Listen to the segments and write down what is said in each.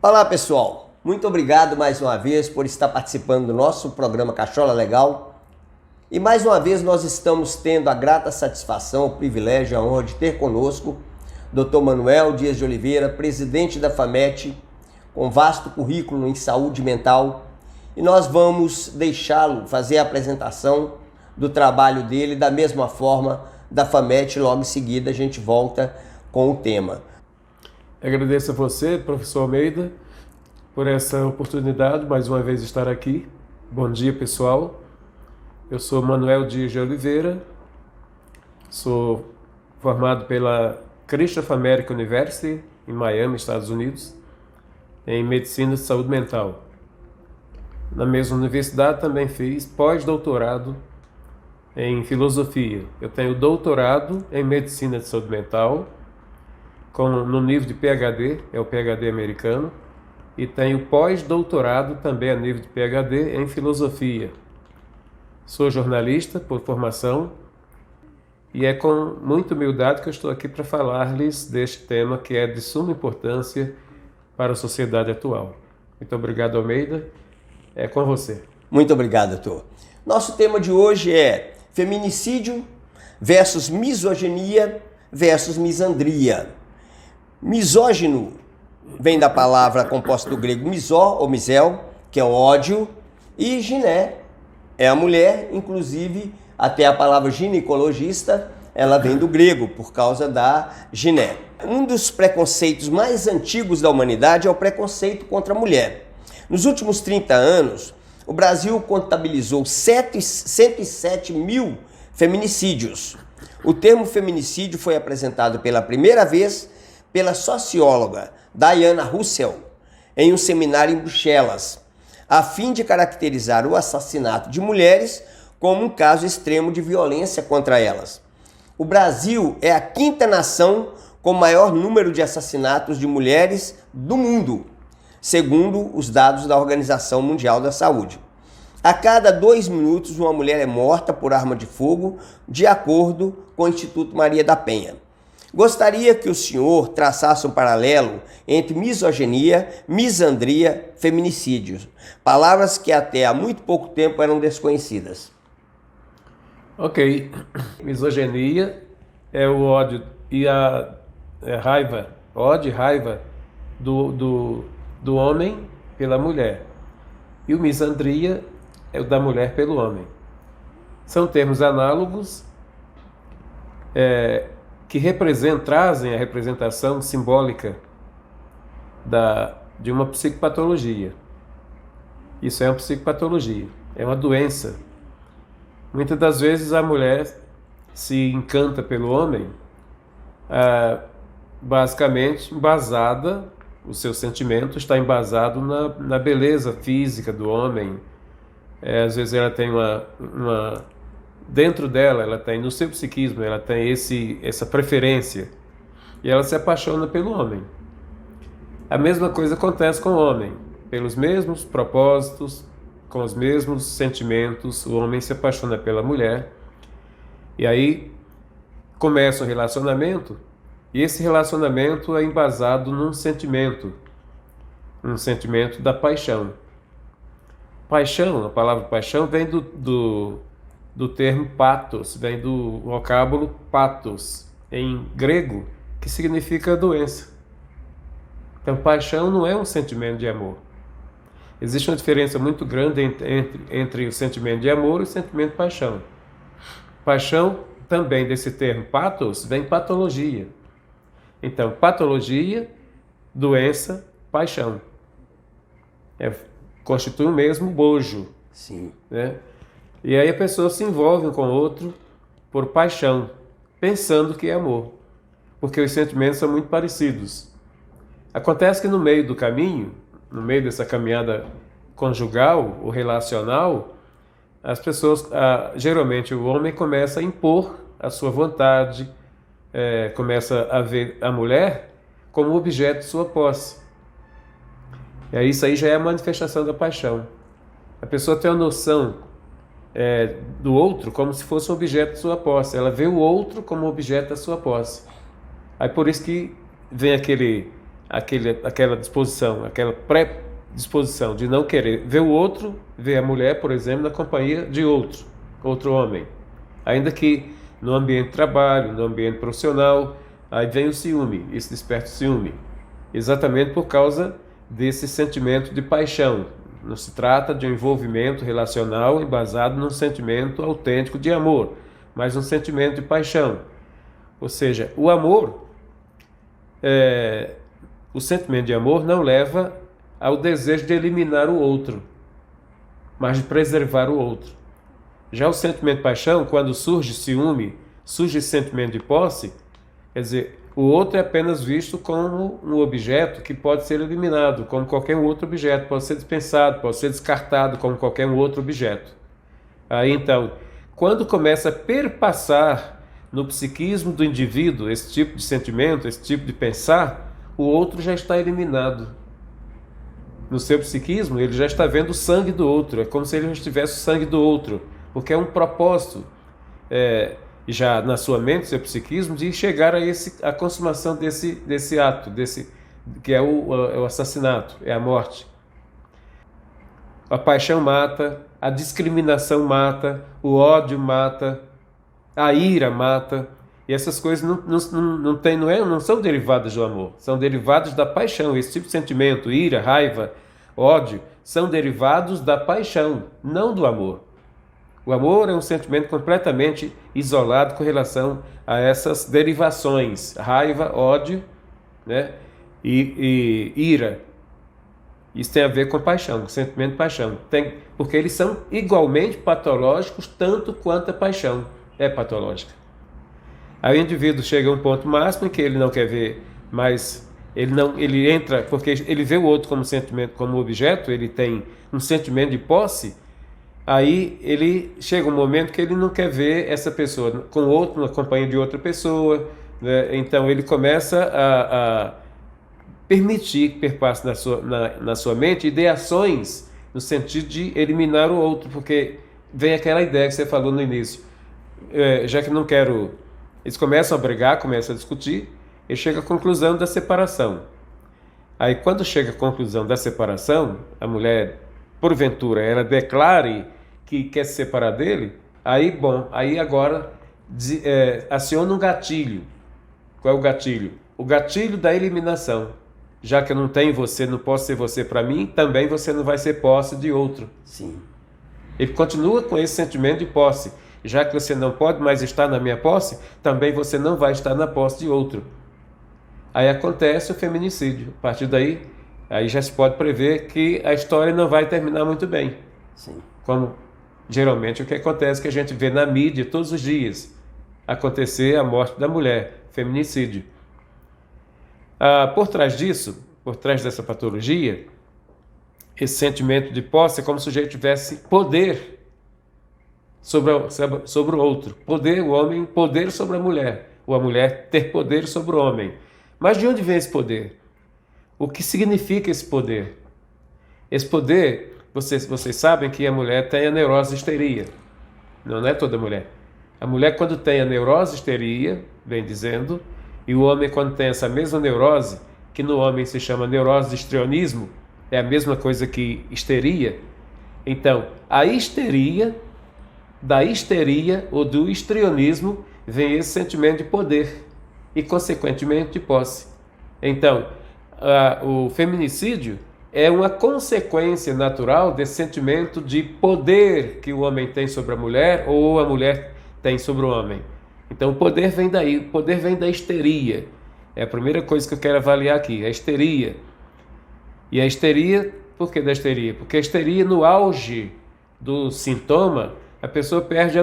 Olá pessoal, muito obrigado mais uma vez por estar participando do nosso programa Cachola Legal. E mais uma vez nós estamos tendo a grata satisfação, o privilégio, a honra de ter conosco Dr. Manuel Dias de Oliveira, presidente da FAMET, com vasto currículo em saúde mental. E nós vamos deixá-lo fazer a apresentação do trabalho dele da mesma forma da FAMET. Logo em seguida a gente volta com o tema. Agradeço a você, professor Almeida, por essa oportunidade, mais uma vez estar aqui. Bom dia, pessoal. Eu sou Manuel Dias de Oliveira, sou formado pela Christopher American University, em Miami, Estados Unidos, em Medicina de Saúde Mental. Na mesma universidade também fiz pós-doutorado em Filosofia. Eu tenho doutorado em Medicina de Saúde Mental, no nível de PhD, é o PhD americano, e tenho pós-doutorado também a nível de PhD em Filosofia. Sou jornalista por formação e é com muita humildade que eu estou aqui para falar-lhes deste tema que é de suma importância para a sociedade atual. Muito obrigado, Almeida. É com você. Muito obrigado, doutor. Nosso tema de hoje é feminicídio versus misoginia versus misandria. Misógino vem da palavra composta do grego misó ou misel, que é o ódio, e giné é a mulher, inclusive até a palavra ginecologista, ela vem do grego por causa da giné. Um dos preconceitos mais antigos da humanidade é o preconceito contra a mulher. Nos últimos 30 anos, o Brasil contabilizou 107 mil feminicídios. O termo feminicídio foi apresentado pela primeira vez pela socióloga Diana Russell em um seminário em Bruxelas, a fim de caracterizar o assassinato de mulheres como um caso extremo de violência contra elas. O Brasil é a quinta nação com maior número de assassinatos de mulheres do mundo, segundo os dados da Organização Mundial da Saúde. A cada 2 minutos, uma mulher é morta por arma de fogo, de acordo com o Instituto Maria da Penha. Gostaria que o senhor traçasse um paralelo entre misoginia, misandria, feminicídios, palavras que até há muito pouco tempo eram desconhecidas. Ok. Misoginia é o ódio e a raiva, ódio e raiva do homem pela mulher. E o misandria é o da mulher pelo homem. São termos análogos que trazem a representação simbólica de uma psicopatologia. Isso é uma psicopatologia, é uma doença. Muitas das vezes a mulher se encanta pelo homem, basicamente embasada, o seu sentimento está embasado na beleza física do homem. Às vezes ela tem dentro dela, ela tem, no seu psiquismo, ela tem essa preferência e ela se apaixona pelo homem. A mesma coisa acontece com o homem, pelos mesmos propósitos, com os mesmos sentimentos, o homem se apaixona pela mulher e aí começa um relacionamento e esse relacionamento é embasado num sentimento da paixão. Paixão, a palavra paixão vem do termo pathos, vem do vocábulo pathos, em grego, que significa doença. Então, paixão não é um sentimento de amor. Existe uma diferença muito grande entre o sentimento de amor e o sentimento de paixão. Paixão, também desse termo pathos, vem patologia. Então, patologia, doença, paixão. Constitui o mesmo bojo. Sim. Né? E aí a pessoa se envolve com o outro por paixão, pensando que é amor, porque os sentimentos são muito parecidos. Acontece que no meio do caminho, no meio dessa caminhada conjugal ou relacional, as pessoas, geralmente o homem começa a impor a sua vontade, começa a ver a mulher como objeto de sua posse. E aí isso aí já é a manifestação da paixão. A pessoa tem a noção do outro como se fosse um objeto de sua posse. Ela vê o outro como objeto da sua posse. Aí por isso que vem aquela disposição, aquela predisposição de não querer ver o outro, ver a mulher, por exemplo, na companhia de outro homem. Ainda que no ambiente de trabalho, no ambiente profissional, aí vem o ciúme, isso desperta o ciúme. Exatamente por causa desse sentimento de paixão. Não se trata de um envolvimento relacional embasado num sentimento autêntico de amor, mas um sentimento de paixão. Ou seja, o amor, o sentimento de amor não leva ao desejo de eliminar o outro, mas de preservar o outro. Já o sentimento de paixão, quando surge ciúme, surge esse sentimento de posse, quer dizer, o outro é apenas visto como um objeto que pode ser eliminado, como qualquer outro objeto, pode ser dispensado, pode ser descartado como qualquer outro objeto. Aí então, quando começa a perpassar no psiquismo do indivíduo esse tipo de sentimento, esse tipo de pensar, o outro já está eliminado. No seu psiquismo, ele já está vendo o sangue do outro, é como se ele já estivesse o sangue do outro, porque é um propósito, já na sua mente, seu psiquismo, de chegar a consumação desse ato, que é o assassinato, é a morte. A paixão mata, a discriminação mata, o ódio mata, a ira mata, e essas coisas não são derivadas do amor, são derivadas da paixão. Esse tipo de sentimento, ira, raiva, ódio, são derivados da paixão, não do amor. O amor é um sentimento completamente isolado com relação a essas derivações, raiva, ódio, né? e ira. Isso tem a ver com paixão, com sentimento de paixão. Porque eles são igualmente patológicos, tanto quanto a paixão é patológica. Aí o indivíduo chega a um ponto máximo em que ele não quer ver mais, ele entra, porque ele vê o outro como sentimento, como objeto, ele tem um sentimento de posse. Aí ele chega um momento que ele não quer ver essa pessoa com outro, na companhia de outra pessoa, né? Então ele começa a permitir que perpasse na sua mente ideações no sentido de eliminar o outro, porque vem aquela ideia que você falou no início, já que não quero... Eles começam a brigar, começam a discutir, e chega à conclusão da separação. Aí quando chega à conclusão da separação, a mulher, porventura, ela declare que quer se separar dele, aí agora aciona um gatilho. Qual é o gatilho? O gatilho da eliminação. Já que eu não tenho você, não posso ser você para mim, também você não vai ser posse de outro. Sim. Ele continua com esse sentimento de posse. Já que você não pode mais estar na minha posse, também você não vai estar na posse de outro. Aí acontece o feminicídio. A partir daí, aí já se pode prever que a história não vai terminar muito bem. Sim. Como geralmente o que acontece, que a gente vê na mídia todos os dias acontecer a morte da mulher, feminicídio. Por trás disso, por trás dessa patologia, esse sentimento de posse é como se o sujeito tivesse poder sobre o outro. Poder, o homem, poder sobre a mulher. Ou a mulher ter poder sobre o homem. Mas de onde vem esse poder? O que significa esse poder? Esse poder, vocês sabem que a mulher tem a neurose de histeria. Não é toda mulher. A mulher, quando tem a neurose de histeria, vem dizendo, e o homem, quando tem essa mesma neurose, que no homem se chama neurose de histrionismo, é a mesma coisa que histeria. Então, da histeria ou do histrionismo vem esse sentimento de poder e, consequentemente, de posse. Então, o feminicídio é uma consequência natural desse sentimento de poder que o homem tem sobre a mulher ou a mulher tem sobre o homem. Então, o poder vem daí, o poder vem da histeria. É a primeira coisa que eu quero avaliar aqui, a histeria. E a histeria, por que da histeria? Porque a histeria, no auge do sintoma, a pessoa perde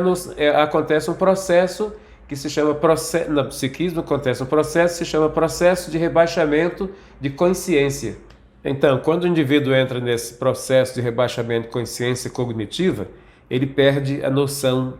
acontece um processo que se chama no psiquismo acontece um processo que se chama processo de rebaixamento de consciência. Então, quando o indivíduo entra nesse processo de rebaixamento de consciência cognitiva, ele perde a noção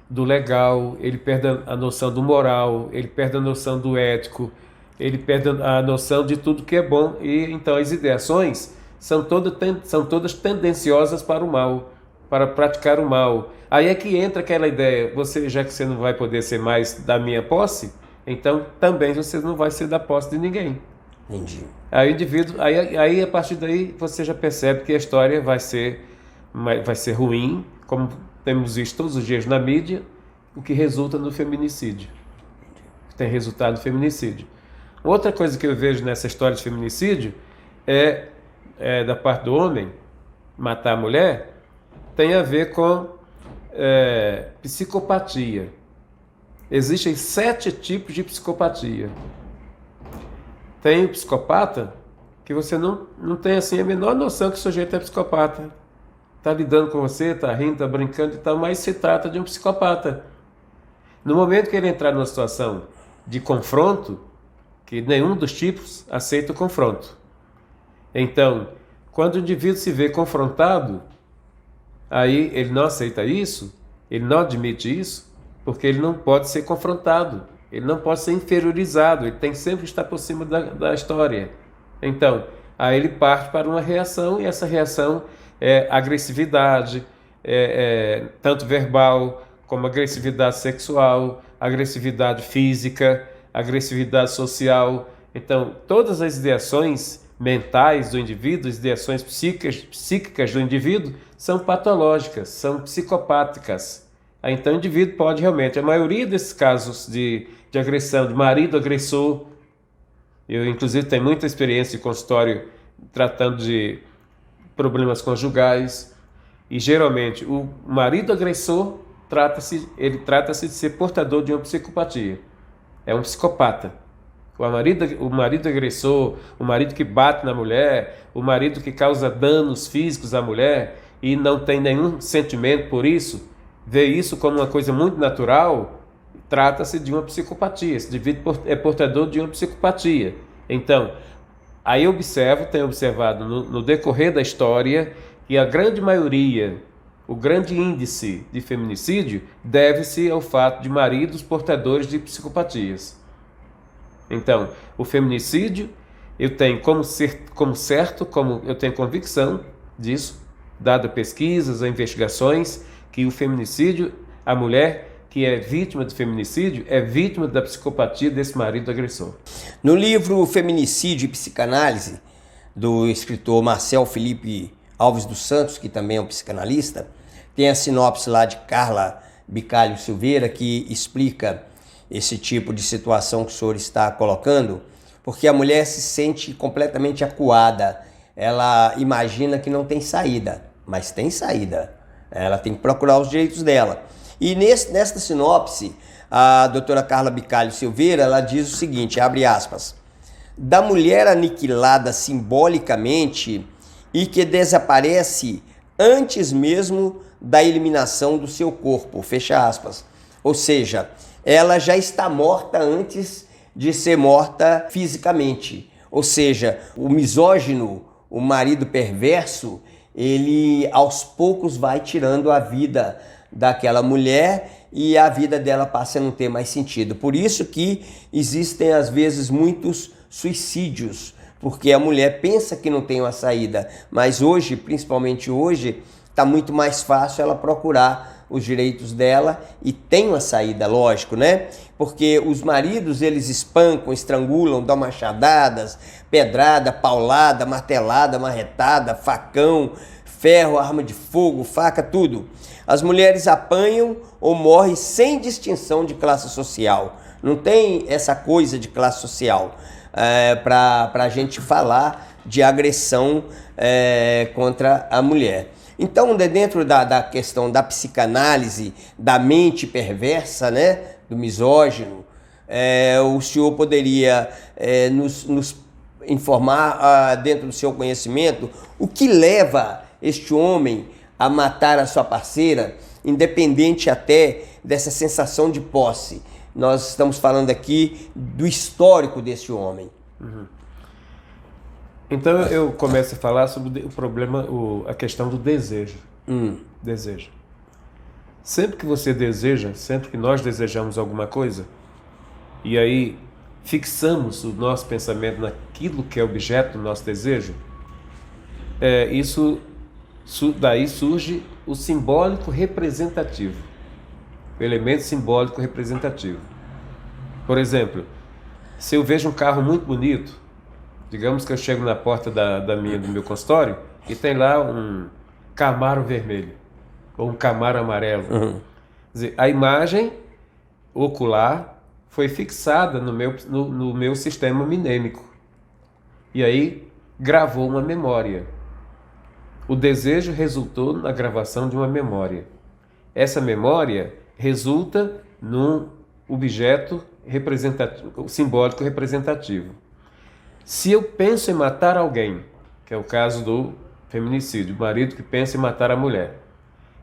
do legal, ele perde a noção do moral, ele perde a noção do ético, ele perde a noção de tudo que é bom, e então as ideações são todas tendenciosas para o mal, para praticar o mal. Aí é que entra aquela ideia, já que você não vai poder ser mais da minha posse, então também você não vai ser da posse de ninguém. Entendi. Aí o indivíduo, aí a partir daí você já percebe que a história vai ser ruim, como temos visto todos os dias na mídia, o que resulta no feminicídio. Tem resultado no feminicídio. Outra coisa que eu vejo nessa história de feminicídio é da parte do homem, matar a mulher, tem a ver com psicopatia. Existem 7 tipos de psicopatia. Tem o psicopata que você não tem assim a menor noção que o sujeito é psicopata. Está lidando com você, está rindo, está brincando e tal, mas se trata de um psicopata. No momento que ele entrar numa situação de confronto, que nenhum dos tipos aceita o confronto. Então, quando o indivíduo se vê confrontado, aí ele não aceita isso, ele não admite isso, porque ele não pode ser confrontado, ele não pode ser inferiorizado, ele tem que sempre estar por cima da história. Então, aí ele parte para uma reação, e essa reação é agressividade, tanto verbal, como agressividade sexual, agressividade física, agressividade social. Então, todas as ideações mentais do indivíduo, as ideações psíquicas do indivíduo, são patológicas, são psicopáticas. Então, o indivíduo pode realmente, a maioria desses casos de agressão, de marido agressor, eu inclusive tenho muita experiência em consultório tratando de problemas conjugais, e geralmente o marido agressor trata-se de ser portador de uma psicopatia. É um psicopata. O marido agressor, o marido que bate na mulher, o marido que causa danos físicos à mulher e não tem nenhum sentimento por isso, vê isso como uma coisa muito natural, trata-se de uma psicopatia. Esse indivíduo é portador de uma psicopatia. Então, aí tenho observado no decorrer da história que a grande maioria, o grande índice de feminicídio deve-se ao fato de maridos portadores de psicopatias. Então, o feminicídio, eu tenho como certo, como eu tenho convicção disso, dado pesquisas, investigações, que o feminicídio, a mulher que é vítima de feminicídio, é vítima da psicopatia desse marido agressor. No livro Feminicídio e Psicanálise, do escritor Marcel Felipe Alves dos Santos, que também é um psicanalista, tem a sinopse lá de Carla Bicalho Silveira, que explica esse tipo de situação que o senhor está colocando, porque a mulher se sente completamente acuada, ela imagina que não tem saída, mas tem saída, ela tem que procurar os direitos dela. E nesta sinopse, a doutora Carla Bicalho Silveira, ela diz o seguinte, abre aspas, da mulher aniquilada simbolicamente e que desaparece antes mesmo da eliminação do seu corpo, fecha aspas. Ou seja, ela já está morta antes de ser morta fisicamente. Ou seja, o misógino, o marido perverso, ele aos poucos vai tirando a vida daquela mulher e a vida dela passa a não ter mais sentido. Por isso que existem às vezes muitos suicídios, porque a mulher pensa que não tem uma saída, mas hoje, principalmente hoje, está muito mais fácil ela procurar os direitos dela e tem uma saída, lógico, né? Porque os maridos, eles espancam, estrangulam, dão machadadas, pedrada, paulada, martelada, marretada, facão, ferro, arma de fogo, faca, tudo. As mulheres apanham ou morrem sem distinção de classe social. Não tem essa coisa de classe social para a gente falar de agressão contra a mulher. Então, dentro da questão da psicanálise, da mente perversa, né, do misógino, o senhor poderia nos informar, dentro do seu conhecimento, o que leva este homem a matar a sua parceira, independente até dessa sensação de posse. Nós estamos falando aqui do histórico desse homem. Uhum. Então eu começo a falar sobre o problema, a questão do desejo. Desejo. Sempre que você deseja, sempre que nós desejamos alguma coisa, e aí fixamos o nosso pensamento naquilo que é objeto do nosso desejo, isso Daí surge o simbólico representativo, o elemento simbólico representativo. Por exemplo, se eu vejo um carro muito bonito, digamos que eu chego na porta do meu consultório e tem lá um Camaro vermelho ou um Camaro amarelo. Quer dizer, a imagem ocular foi fixada no meu sistema mnêmico e aí gravou uma memória. O desejo resultou na gravação de uma memória. Essa memória resulta num objeto representativo, simbólico representativo. Se eu penso em matar alguém, que é o caso do feminicídio, o marido que pensa em matar a mulher,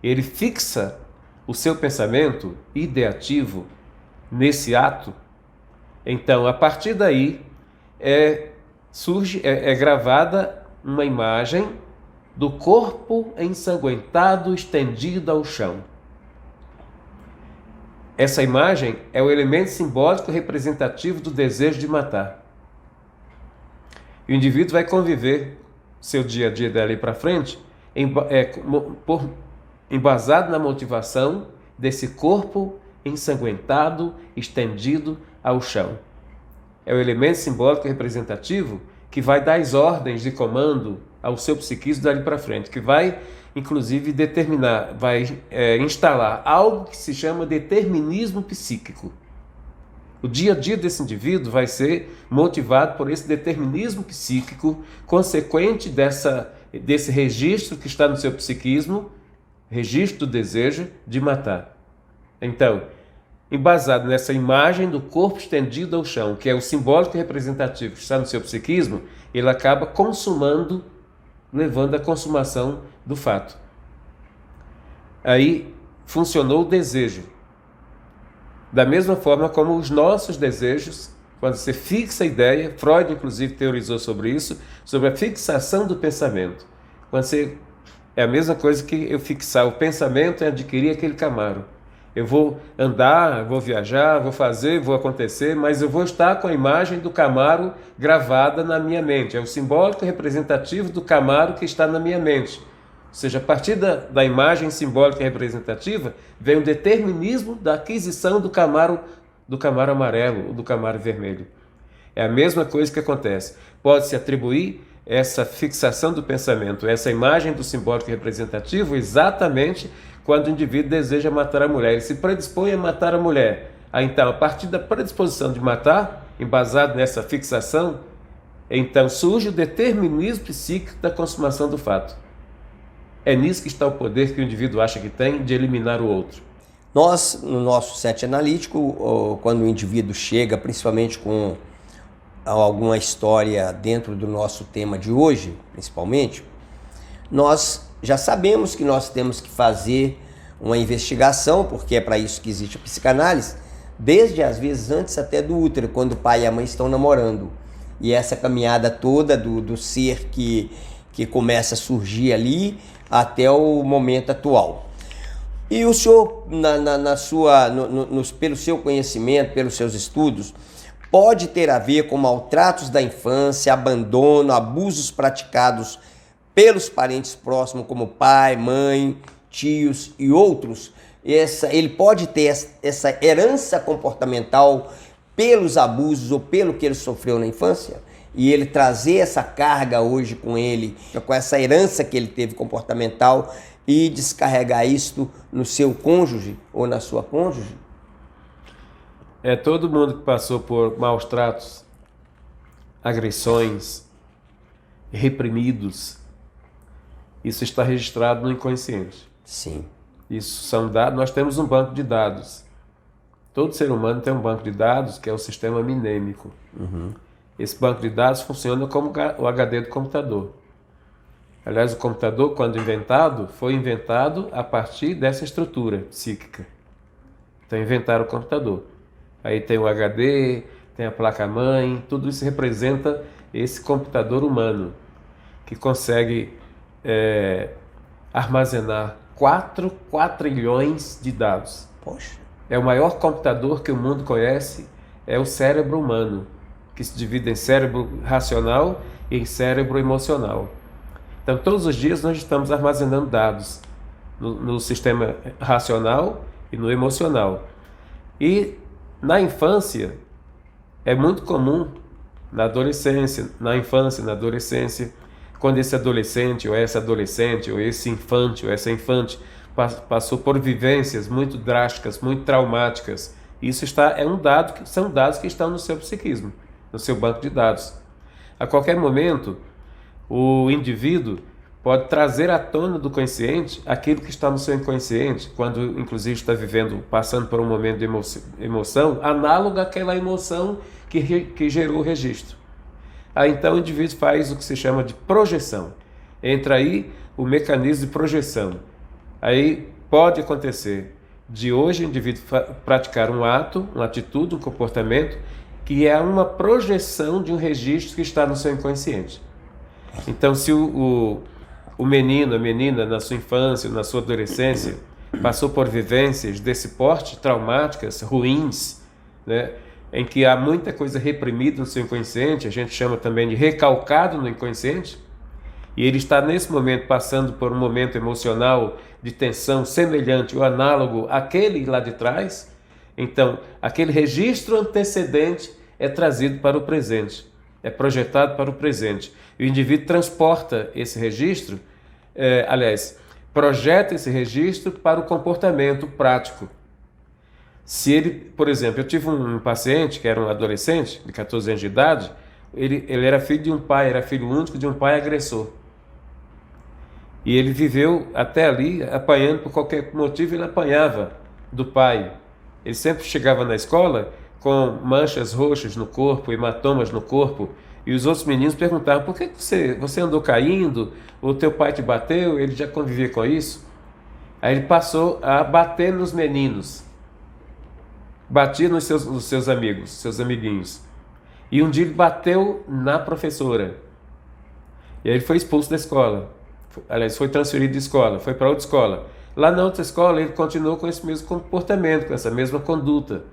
ele fixa o seu pensamento ideativo nesse ato, então a partir daí é gravada uma imagem do corpo ensanguentado estendido ao chão. Essa imagem é o elemento simbólico representativo do desejo de matar. E o indivíduo vai conviver seu dia a dia dali para frente embasado na motivação desse corpo ensanguentado estendido ao chão. É o elemento simbólico representativo que vai dar as ordens de comando ao seu psiquismo dali para frente, que vai, inclusive, determinar, instalar algo que se chama determinismo psíquico. O dia a dia desse indivíduo vai ser motivado por esse determinismo psíquico consequente desse registro que está no seu psiquismo, registro do desejo de matar. Então, embasado nessa imagem do corpo estendido ao chão, que é o simbólico representativo que está no seu psiquismo, ele acaba consumando, levando à consumação do fato. Aí funcionou o desejo. Da mesma forma como os nossos desejos, quando você fixa a ideia, Freud inclusive teorizou sobre isso, sobre a fixação do pensamento. É a mesma coisa que eu fixar o pensamento e adquirir aquele Camaro. Eu vou andar, vou viajar, vou fazer, vou acontecer, mas eu vou estar com a imagem do Camaro gravada na minha mente. É o simbólico representativo do Camaro que está na minha mente. Ou seja, a partir da imagem simbólica representativa, vem o determinismo da aquisição do Camaro amarelo ou do Camaro vermelho. É a mesma coisa que acontece. Pode-se atribuir essa fixação do pensamento, essa imagem do simbólico representativo, exatamente quando o indivíduo deseja matar a mulher. Ele se predispõe a matar a mulher. Aí, então, a partir da predisposição de matar, embasado nessa fixação, então surge o determinismo psíquico da consumação do fato. É nisso que está o poder que o indivíduo acha que tem de eliminar o outro. Nós, no nosso set analítico, quando o indivíduo chega, principalmente com alguma história dentro do nosso tema de hoje, principalmente, nós já sabemos que nós temos que fazer uma investigação, porque é para isso que existe a psicanálise, desde às vezes antes até do útero, quando o pai e a mãe estão namorando. E essa caminhada toda do ser que começa a surgir ali até o momento atual. E o senhor, pelo seu conhecimento, pelos seus estudos, pode ter a ver com maltratos da infância, abandono, abusos praticados pelos parentes próximos, como pai, mãe, tios e outros. Ele pode ter essa herança comportamental pelos abusos ou pelo que ele sofreu na infância, e ele trazer essa carga hoje com ele, com essa herança que ele teve comportamental, e descarregar isto no seu cônjuge ou na sua cônjuge? Todo mundo que passou por maus tratos, agressões, reprimidos, isso está registrado no inconsciente. Sim. Isso são dados, nós temos um banco de dados. Todo ser humano tem um banco de dados que é o sistema mnêmico. Uhum. Esse banco de dados funciona como o HD do computador. Aliás, o computador, quando inventado, foi inventado a partir dessa estrutura psíquica. Então, inventaram o computador. Aí tem o HD, tem a placa-mãe, tudo isso representa esse computador humano, que consegue armazenar 4 quatrilhões de dados. Poxa. É o maior computador que o mundo conhece, é o cérebro humano, que se divide em cérebro racional e em cérebro emocional. Então, todos os dias nós estamos armazenando dados no sistema racional e no emocional. E na infância, é muito comum, na adolescência, na infância, na adolescência, quando esse adolescente, ou essa adolescente, ou esse infante, ou essa infante, passou por vivências muito drásticas, muito traumáticas. Isso são dados que estão no seu psiquismo, no seu banco de dados. A qualquer momento, o indivíduo pode trazer à tona do consciente aquilo que está no seu inconsciente, quando inclusive está passando por um momento de emoção, análogo àquela emoção que gerou o registro. Aí então o indivíduo faz o que se chama de projeção. Entra aí o mecanismo de projeção. Aí pode acontecer de hoje o indivíduo praticar um ato, uma atitude, um comportamento, que é uma projeção de um registro que está no seu inconsciente. Então, se o menino, a menina, na sua infância, na sua adolescência, passou por vivências desse porte, traumáticas, ruins, né, em que há muita coisa reprimida no seu inconsciente, a gente chama também de recalcado no inconsciente, e ele está nesse momento passando por um momento emocional de tensão semelhante ou análogo àquele lá de trás, então aquele registro antecedente é trazido para o presente, é projetado para o presente. E o indivíduo transporta esse registro, projeta esse registro para o comportamento prático. Se ele, por exemplo, eu tive um paciente que era um adolescente de 14 anos de idade, ele era filho de um pai, era filho único de um pai agressor. E ele viveu até ali apanhando por qualquer motivo, ele apanhava do pai. Ele sempre chegava na escola com manchas roxas no corpo, hematomas no corpo, e os outros meninos perguntavam: por que você andou caindo? O teu pai te bateu? Ele já convivia com isso. Aí ele passou a bater nos meninos, batia nos seus amigos, seus amiguinhos. E um dia ele bateu na professora. E aí ele foi expulso da escola. Aliás, foi transferido de escola, foi para outra escola. Lá na outra escola ele continuou com esse mesmo comportamento, com essa mesma conduta.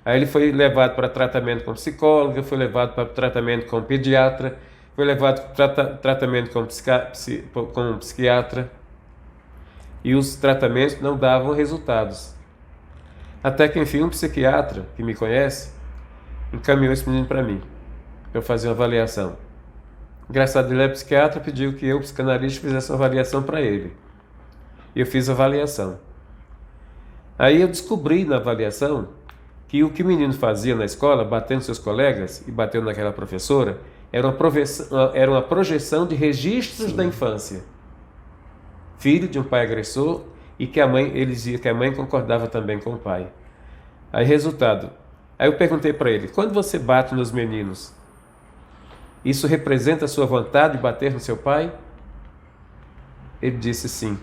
Aí ele foi levado para tratamento com psicóloga, foi levado para tratamento com pediatra, foi levado para tratamento com psiquiatra. E os tratamentos não davam resultados. Até que, enfim, um psiquiatra que me conhece encaminhou esse menino para mim, para eu fazer uma avaliação. Engraçado, ele é psiquiatra, pediu que eu, psicanalista, fizesse uma avaliação para ele. E eu fiz a avaliação. Aí eu descobri na avaliação que o que o menino fazia na escola, batendo seus colegas e batendo naquela professora, era uma projeção de registros da infância. Filho de um pai agressor, e que ele dizia que a mãe concordava também com o pai. Aí, resultado, aí eu perguntei para ele: quando você bate nos meninos, isso representa a sua vontade de bater no seu pai? Ele disse sim,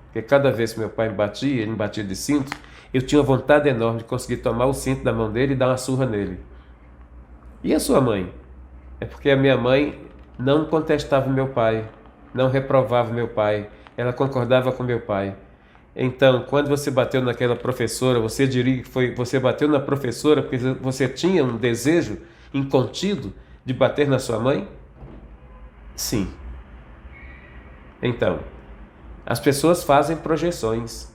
porque cada vez que meu pai me batia, ele me batia de cinto, eu tinha uma vontade enorme de conseguir tomar o cinto da mão dele e dar uma surra nele. E a sua mãe? É porque a minha mãe não contestava meu pai, não reprovava meu pai, ela concordava com meu pai. Então, quando você bateu naquela professora, você diria que você bateu na professora porque você tinha um desejo incontido de bater na sua mãe? Sim. Então, as pessoas fazem projeções.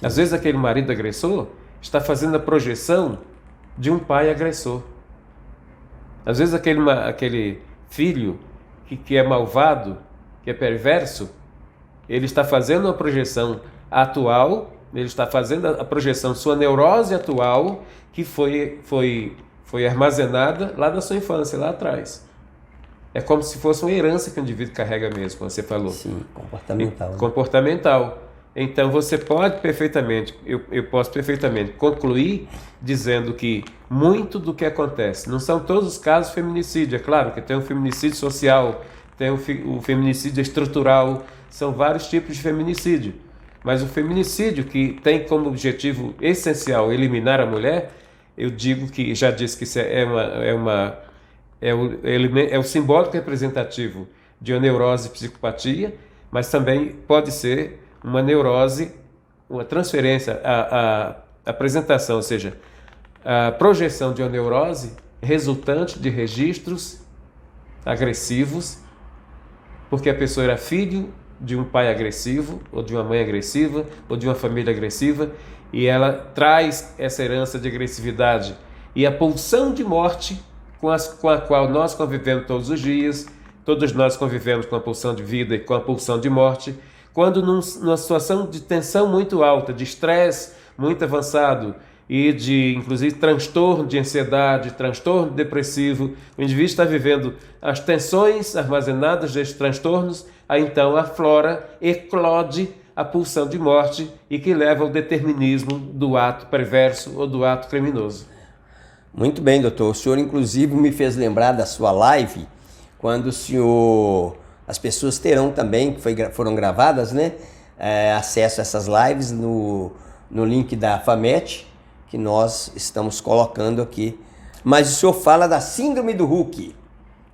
Às vezes aquele marido agressor está fazendo a projeção de um pai agressor. Às vezes aquele filho que é malvado, que é perverso, ele está fazendo uma projeção atual, ele está fazendo a projeção, sua neurose atual, que foi armazenada lá na sua infância, lá atrás. É como se fosse uma herança que o indivíduo carrega mesmo, como você falou. Sim, comportamental. Comportamental. Então você pode perfeitamente, eu posso perfeitamente concluir dizendo que muito do que acontece, não são todos os casos de feminicídio, é claro que tem o feminicídio social, tem o feminicídio estrutural, são vários tipos de feminicídio. Mas o feminicídio, que tem como objetivo essencial eliminar a mulher, eu digo que, já disse que isso é o simbólico representativo de uma neurose psicopatia, mas também pode ser uma neurose, uma transferência, a apresentação, ou seja, a projeção de uma neurose resultante de registros agressivos porque a pessoa era filho de um pai agressivo, ou de uma mãe agressiva, ou de uma família agressiva, e ela traz essa herança de agressividade e a pulsão de morte com a qual nós convivemos todos os dias. Todos nós convivemos com a pulsão de vida e com a pulsão de morte. Quando numa situação de tensão muito alta, de estresse muito avançado e de, inclusive, transtorno de ansiedade, transtorno depressivo, o indivíduo está vivendo as tensões armazenadas desses transtornos, aí então aflora, eclode a pulsão de morte e que leva ao determinismo do ato perverso ou do ato criminoso. Muito bem, doutor. O senhor, inclusive, me fez lembrar da sua live, quando o senhor... As pessoas terão também, que foram gravadas, né? Acesso a essas lives no link da FAMET, que nós estamos colocando aqui. Mas o senhor fala da síndrome do Hulk,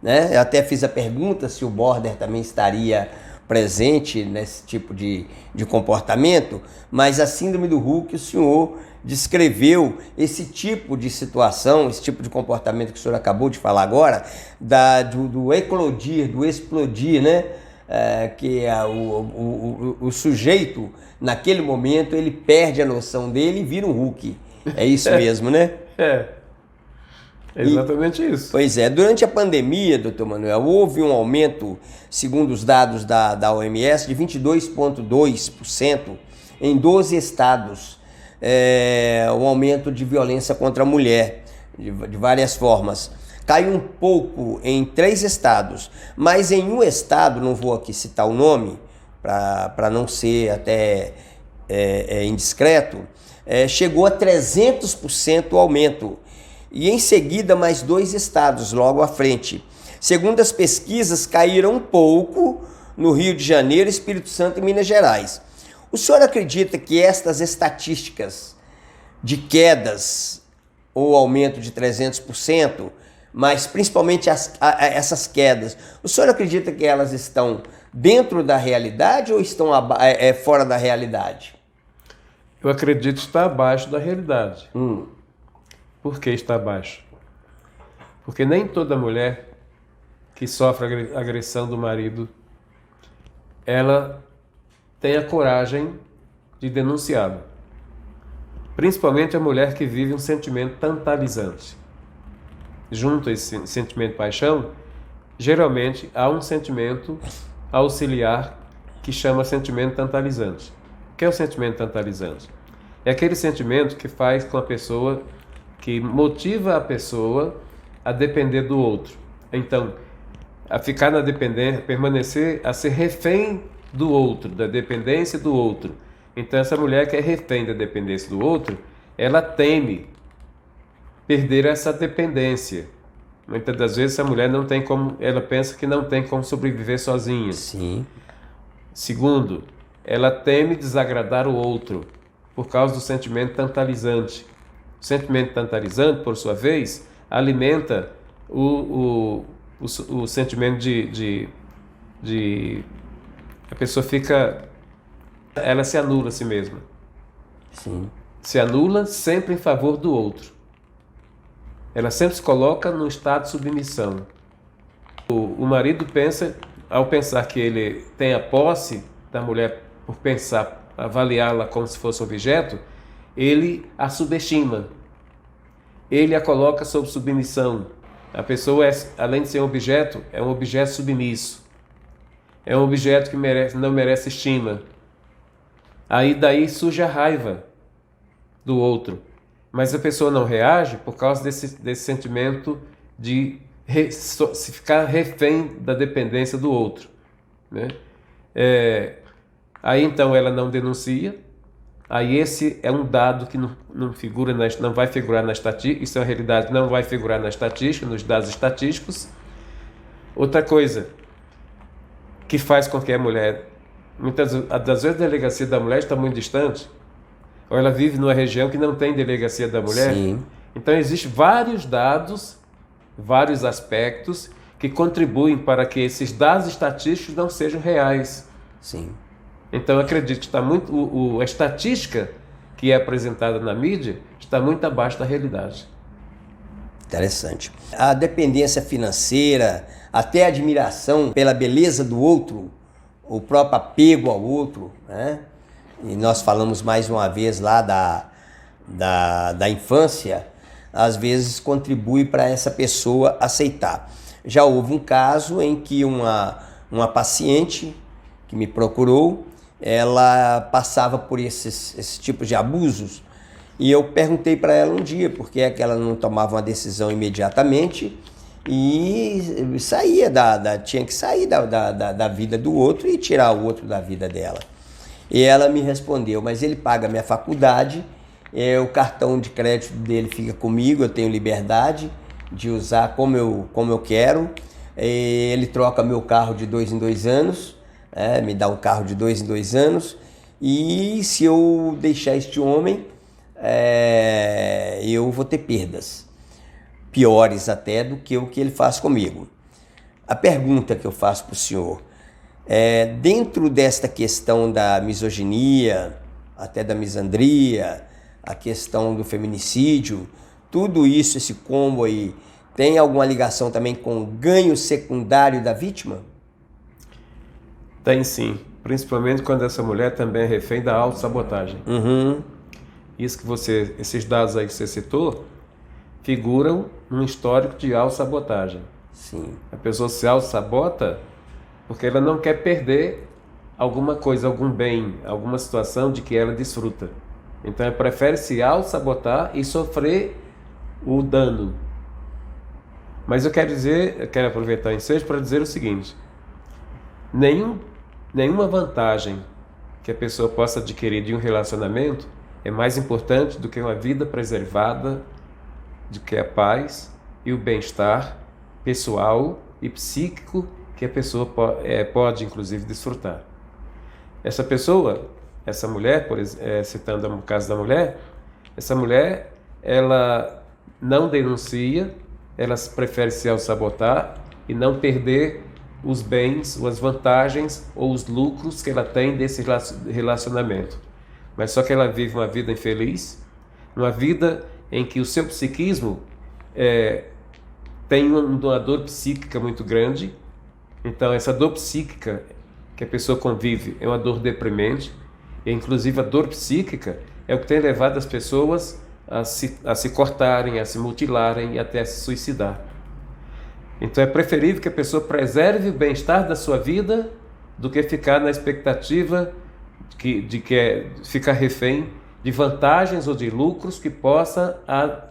né? Eu até fiz a pergunta se o Border também estaria presente nesse tipo de comportamento, mas a síndrome do Hulk, o senhor descreveu esse tipo de situação, esse tipo de comportamento que o senhor acabou de falar agora, do eclodir, do explodir, né? Que o sujeito, naquele momento, ele perde a noção dele e vira um Hulk. É isso mesmo, né? É exatamente isso. Pois é, durante a pandemia, doutor Manuel, houve um aumento, segundo os dados da OMS, de 22,2% em 12 estados. Um aumento de violência contra a mulher, de várias formas. Caiu um pouco em 3 estados, mas em um estado, não vou aqui citar o nome, para não ser até indiscreto, chegou a 300% o aumento. E em seguida mais 2 estados logo à frente. Segundo as pesquisas, caíram um pouco no Rio de Janeiro, Espírito Santo e Minas Gerais. O senhor acredita que estas estatísticas de quedas ou aumento de 300%, mas principalmente essas quedas, o senhor acredita que elas estão dentro da realidade ou estão fora da realidade? Eu acredito que está abaixo da realidade. Por que está abaixo? Porque nem toda mulher que sofre agressão do marido, ela tem a coragem de denunciá-lo. Principalmente a mulher que vive um sentimento tantalizante. Junto a esse sentimento de paixão, geralmente há um sentimento auxiliar que chama sentimento tantalizante. O que é o sentimento tantalizante? É aquele sentimento que faz com a pessoa, que motiva a pessoa a depender do outro. Então, a ficar na dependência, permanecer, a ser refém do outro, da dependência do outro. Então, essa mulher que é refém da dependência do outro, ela teme perder essa dependência. Muitas das vezes a mulher não tem como, ela pensa que não tem como sobreviver sozinha. Sim. Segundo, ela teme desagradar o outro por causa do sentimento tantalizante. O sentimento tantalizante, por sua vez, alimenta o sentimento de a pessoa fica, ela se anula a si mesma. Sim. Se anula sempre em favor do outro. Ela sempre se coloca no estado de submissão. O marido pensa, ao pensar que ele tem a posse da mulher, por pensar, avaliá-la como se fosse objeto, ele a subestima. Ele a coloca sob submissão. A pessoa, além de ser um objeto, é um objeto submisso. É um objeto que não merece estima. Aí daí surge a raiva do outro. Mas a pessoa não reage por causa desse sentimento de se ficar refém da dependência do outro, né? Aí então ela não denuncia. Aí esse é um dado que não vai figurar na estatística. Isso é uma realidade, não vai figurar na estatística, nos dados estatísticos. Outra coisa que faz com que a mulher, muitas das vezes a delegacia da mulher está muito distante, ou ela vive numa região que não tem delegacia da mulher. Sim. Então existem vários dados, vários aspectos que contribuem para que esses dados estatísticos não sejam reais. Sim. Então eu acredito que está muito, a estatística que é apresentada na mídia está muito abaixo da realidade. Interessante. A dependência financeira, até a admiração pela beleza do outro, o próprio apego ao outro, né? E nós falamos mais uma vez lá da infância, às vezes contribui para essa pessoa aceitar. Já houve um caso em que uma paciente que me procurou, ela passava por esses tipos de abusos, e eu perguntei para ela um dia por que é que ela não tomava uma decisão imediatamente e tinha que sair da vida do outro e tirar o outro da vida dela. E ela me respondeu, mas ele paga minha faculdade, o cartão de crédito dele fica comigo, eu tenho liberdade de usar como eu quero, ele troca meu carro de 2 em 2 anos, me dá um carro de 2 em 2 anos, e se eu deixar este homem, eu vou ter perdas, piores até do que o que ele faz comigo. A pergunta que eu faço para o senhor, dentro desta questão da misoginia, até da misandria, a questão do feminicídio, tudo isso, esse combo aí, tem alguma ligação também com o ganho secundário da vítima? Tem sim, principalmente quando essa mulher também é refém da autossabotagem. Uhum. Esses dados aí que você citou, figuram num histórico de autossabotagem. Sim. A pessoa se autossabota porque ela não quer perder alguma coisa, algum bem, alguma situação de que ela desfruta. Então ela prefere se autossabotar e sofrer o dano. Mas eu quero aproveitar o ensejo para dizer o seguinte: nenhuma vantagem que a pessoa possa adquirir de um relacionamento é mais importante do que uma vida preservada, do que a paz e o bem-estar pessoal e psíquico que a pessoa pode inclusive desfrutar. Essa mulher, citando o caso da mulher, essa mulher, ela não denuncia, ela prefere se auto-sabotar e não perder os bens, ou as vantagens ou os lucros que ela tem desse relacionamento. Mas só que ela vive uma vida infeliz, uma vida em que o seu psiquismo tem uma dor psíquica muito grande. Então essa dor psíquica que a pessoa convive é uma dor deprimente, e inclusive a dor psíquica é o que tem levado as pessoas a se cortarem, a se mutilarem e até a se suicidar. Então é preferível que a pessoa preserve o bem-estar da sua vida do que ficar na expectativa de ficar refém de vantagens ou de lucros que possa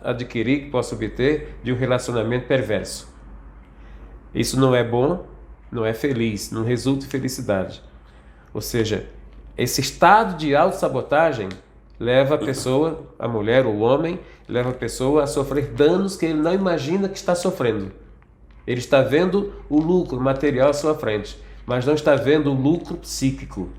adquirir, que possa obter de um relacionamento perverso. Isso não é bom, não é feliz, não resulta em felicidade. Ou seja, esse estado de autossabotagem leva a pessoa, a mulher ou o homem, leva a pessoa a sofrer danos que ele não imagina que está sofrendo. Ele está vendo o lucro material à sua frente, mas não está vendo o lucro psíquico,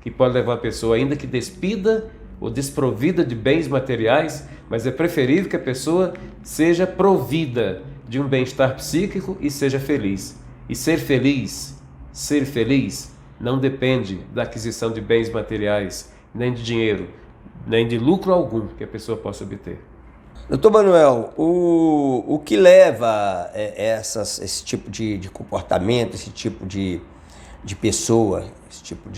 que pode levar a pessoa, ainda que despida ou desprovida de bens materiais, mas é preferível que a pessoa seja provida de um bem-estar psíquico e seja feliz. E ser feliz não depende da aquisição de bens materiais, nem de dinheiro, nem de lucro algum que a pessoa possa obter. Doutor Manuel, o que leva esse tipo de comportamento, esse tipo de pessoa, esse tipo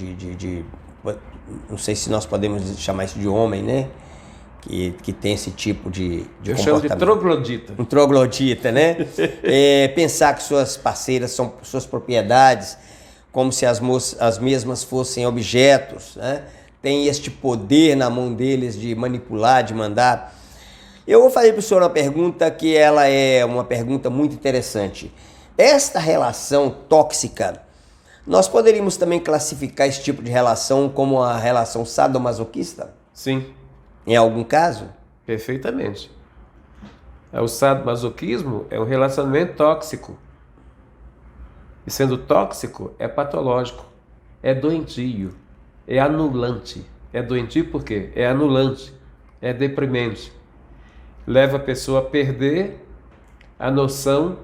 não sei se nós podemos chamar isso de homem, né? Que tem esse tipo de Eu chamo de troglodita. Um troglodita, né? Pensar que suas parceiras são suas propriedades, como se as mesmas fossem objetos, né? Tem este poder na mão deles de manipular, de mandar. Eu vou fazer para o senhor uma pergunta que ela é uma pergunta muito interessante. Esta relação tóxica, nós poderíamos também classificar esse tipo de relação como a relação sadomasoquista? Sim. Em algum caso? Perfeitamente. O sadomasoquismo é um relacionamento tóxico. E sendo tóxico, é patológico, é doentio, é anulante. É doentio por quê? É anulante, é deprimente. Leva a pessoa a perder a noção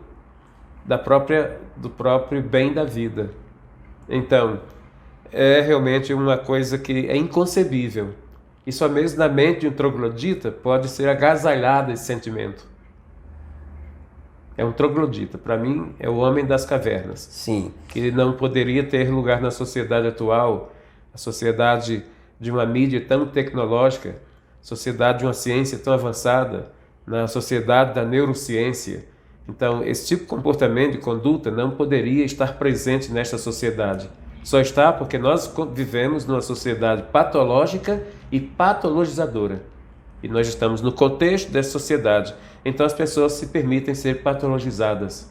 do próprio bem da vida. Então, é realmente uma coisa que é inconcebível. E só mesmo na mente de um troglodita pode ser agasalhado esse sentimento. é um troglodita. Para mim, é o homem das cavernas. Sim. Que não poderia ter lugar na sociedade atual, a sociedade de uma mídia tão tecnológica, sociedade de uma ciência tão avançada, na sociedade da neurociência. Então, esse tipo de comportamento e conduta não poderia estar presente nesta sociedade. Só está porque nós vivemos numa sociedade patológica e patologizadora. E nós estamos no contexto dessa sociedade. Então as pessoas se permitem ser patologizadas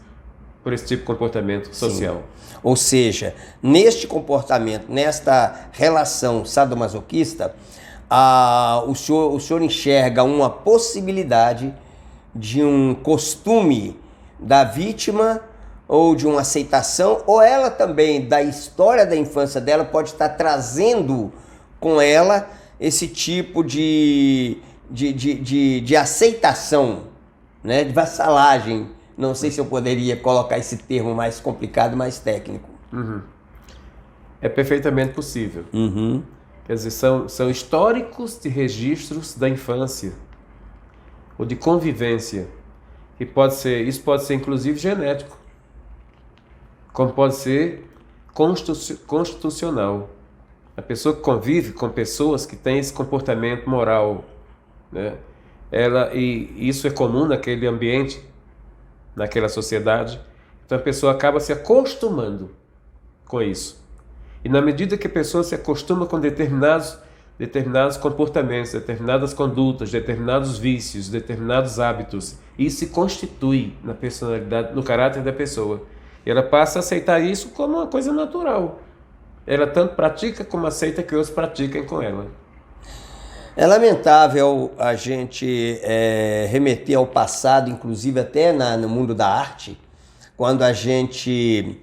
por esse tipo de comportamento social. Sim. Ou seja, neste comportamento, nesta relação sadomasoquista, o senhor enxerga uma possibilidade de um costume da vítima ou de uma aceitação, ou ela também, da história da infância dela, pode estar trazendo com ela esse tipo de aceitação, né? De vassalagem. Não sei se eu poderia colocar esse termo mais complicado, mais técnico. Uhum. É perfeitamente possível. Uhum. Quer dizer, são históricos de registros da infância ou de convivência. Isso pode ser inclusive genético, como pode ser constitucional. A pessoa que convive com pessoas que têm esse comportamento moral, né? E isso é comum naquele ambiente, naquela sociedade. Então a pessoa acaba se acostumando com isso. E na medida que a pessoa se acostuma com determinados comportamentos, determinadas condutas, determinados vícios, determinados hábitos, isso se constitui na personalidade, no caráter da pessoa. E ela passa a aceitar isso como uma coisa natural. Ela tanto pratica como aceita que outros pratiquem com ela. É lamentável a gente remeter ao passado, inclusive até no mundo da arte, quando a gente...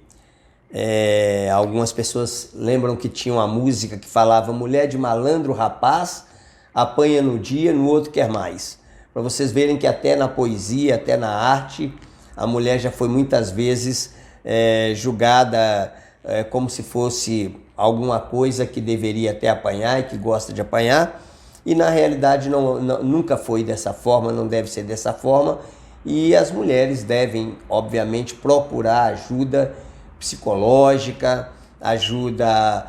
algumas pessoas lembram que tinha uma música que falava: mulher de malandro, rapaz, apanha no dia, no outro quer mais. Para vocês verem que até na poesia, até na arte, a mulher já foi muitas vezes julgada como se fosse alguma coisa que deveria até apanhar e que gosta de apanhar. E na realidade nunca foi dessa forma, não deve ser dessa forma. E as mulheres devem, obviamente, procurar ajuda psicológica, ajuda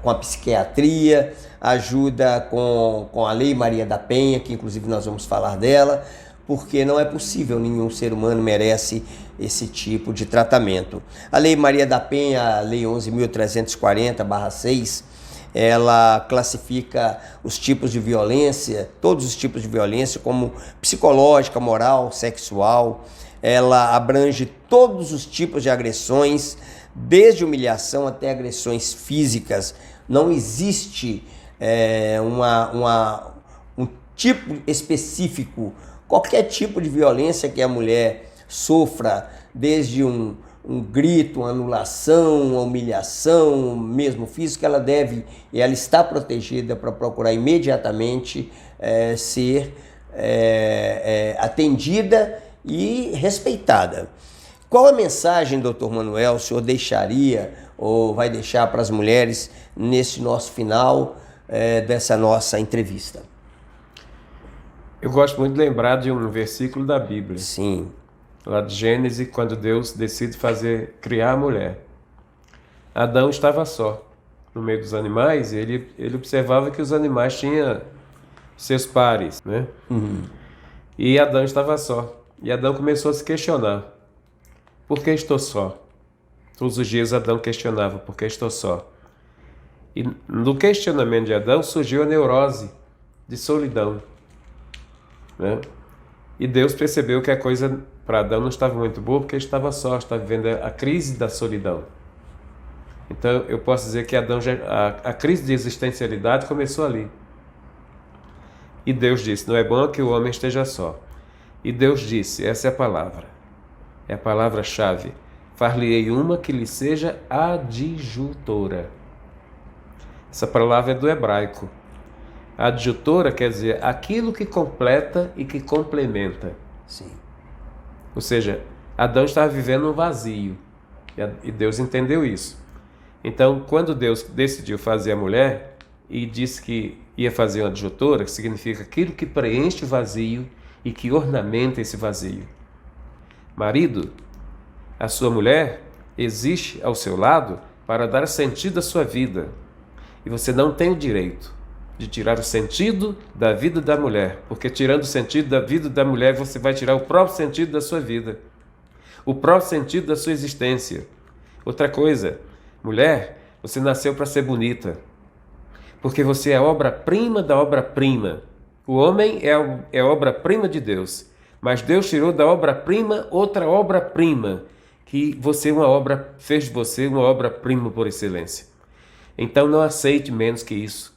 com a psiquiatria, ajuda com a Lei Maria da Penha, que inclusive nós vamos falar dela, porque não é possível, nenhum ser humano merece esse tipo de tratamento. A Lei Maria da Penha, a Lei 11.340/6, ela classifica os tipos de violência, todos os tipos de violência, como psicológica, moral, sexual. Ela abrange todos os tipos de agressões, desde humilhação até agressões físicas. Não existe um tipo específico, qualquer tipo de violência que a mulher sofra, desde um grito, uma anulação, uma humilhação, mesmo física, ela está protegida para procurar imediatamente ser atendida e respeitada. Qual a mensagem, doutor Manuel, o senhor deixaria ou vai deixar para as mulheres nesse nosso final dessa nossa entrevista? Eu gosto muito de lembrar de um versículo da Bíblia. Sim. Lá de Gênesis, quando Deus decide criar a mulher. Adão estava só no meio dos animais, e ele observava que os animais tinham seus pares, né? Uhum. E Adão estava só. E Adão começou a se questionar: por que estou só? Todos os dias Adão questionava: por que estou só? E no questionamento de Adão surgiu a neurose de solidão, né? E Deus percebeu que a coisa para Adão não estava muito boa, porque ele estava só, estava vivendo a crise da solidão. Então eu posso dizer que Adão a crise de existencialidade começou ali. E Deus disse: não é bom que o homem esteja só. E Deus disse, essa é a palavra-chave: far-lhe-ei uma que lhe seja adjutora. Essa palavra é do hebraico. Adjutora quer dizer aquilo que completa e que complementa. Sim. Ou seja, Adão estava vivendo um vazio, e Deus entendeu isso. Então, quando Deus decidiu fazer a mulher e disse que ia fazer uma adjutora, que significa aquilo que preenche o vazio e que ornamenta esse vazio. Marido, a sua mulher existe ao seu lado para dar sentido à sua vida. E você não tem o direito de tirar o sentido da vida da mulher, porque tirando o sentido da vida da mulher, você vai tirar o próprio sentido da sua vida, o próprio sentido da sua existência. Outra coisa, mulher, você nasceu para ser bonita, porque você é a obra-prima da obra-prima. O homem é a obra-prima de Deus, mas Deus tirou da obra-prima outra obra-prima, que fez de você uma obra-prima por excelência. Então não aceite menos que isso.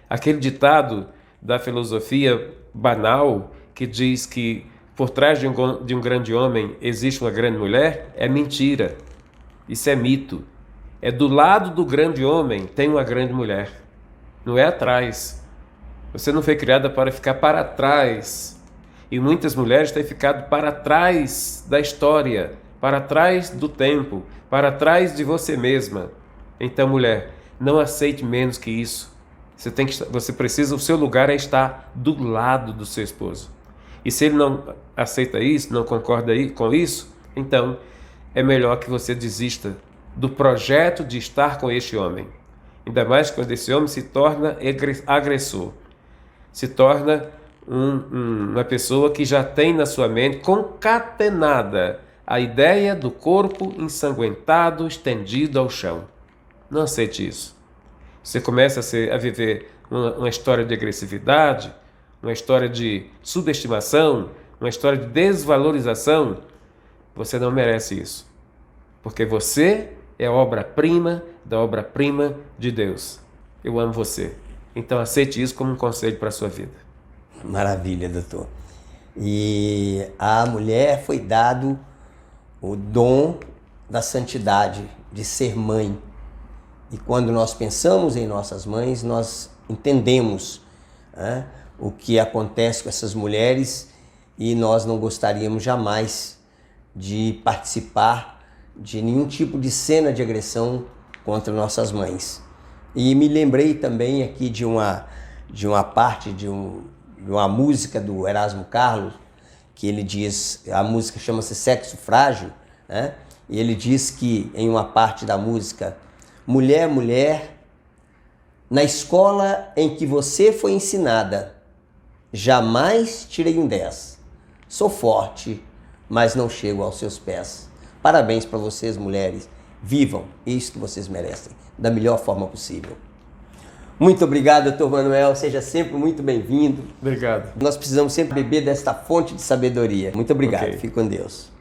Aquele ditado da filosofia banal que diz que por trás de um grande homem existe uma grande mulher, é mentira. Isso é mito. É do lado do grande homem tem uma grande mulher. Não é atrás. Você não foi criada para ficar para trás. E muitas mulheres têm ficado para trás da história, para trás do tempo, para trás de você mesma. Então, mulher, não aceite menos que isso. O seu lugar é estar do lado do seu esposo. E se ele não aceita isso, não concorda com isso, então é melhor que você desista do projeto de estar com este homem. Ainda mais quando esse homem se torna agressor, se torna uma pessoa que já tem na sua mente concatenada a ideia do corpo ensanguentado, estendido ao chão. Não aceite isso. Você começa a viver uma história de agressividade, uma história de subestimação, uma história de desvalorização. Você não merece isso. Porque você é a obra-prima da obra-prima de Deus. Eu amo você. Então aceite isso como um conselho para a sua vida. Maravilha, doutor. E à mulher foi dado o dom da santidade, de ser mãe. E quando nós pensamos em nossas mães, nós entendemos o que acontece com essas mulheres e nós não gostaríamos jamais de participar de nenhum tipo de cena de agressão contra nossas mães. E me lembrei também aqui de uma parte de uma música do Erasmo Carlos, que ele diz, a música chama-se Sexo Frágil, né? E ele diz que em uma parte da música: mulher, mulher, na escola em que você foi ensinada, jamais tirei um 10. Sou forte, mas não chego aos seus pés. Parabéns para vocês, mulheres. Vivam isso que vocês merecem, da melhor forma possível. Muito obrigado, doutor Manuel. Seja sempre muito bem-vindo. Obrigado. Nós precisamos sempre beber desta fonte de sabedoria. Muito obrigado. Okay. Fique com Deus.